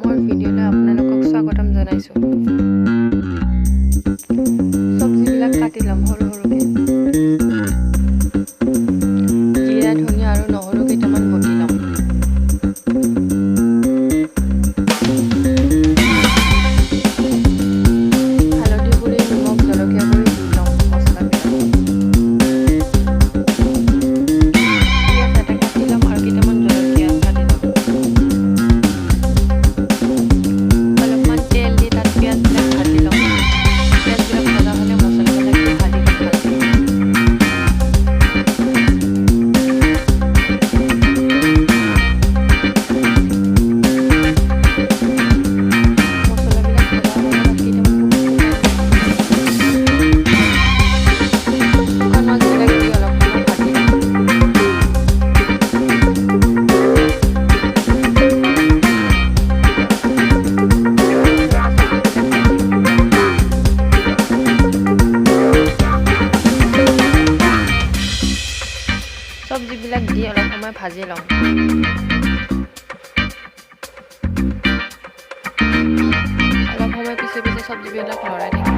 মোৰ ভিডিঅ'লৈ আপোনালোকক স্বাগতম জনাইছোঁ। চব্জিবিলাক কাটি ল'ম সৰু সৰুকৈ। জিৰা, ধনিয়া আৰু নহৰু কেইটামান বটি ল'ম। হালধি গুড়ি, নিমখ, জলকীয়া গুড়ি দি ল'ম মছলাবিলাক। পিঁয়াজ এটা কাটি ল'ম আৰু কেইটামান জলকীয়া কাটি ল'ম। অলপমান তেল দি তাত পিঁয়াজবিলাক ভাজি ল'ম। পিঁয়াজবিলাক ভজা হ'লে মছলাবিলাক দি ভাজি ল'ম ভালকৈ। চব্জিবিলাক দি অলপ সময় ভাজি ল'ম। অলপ সময় পিছে পিছে চব্জিবিলাক লৰাই থাকিম।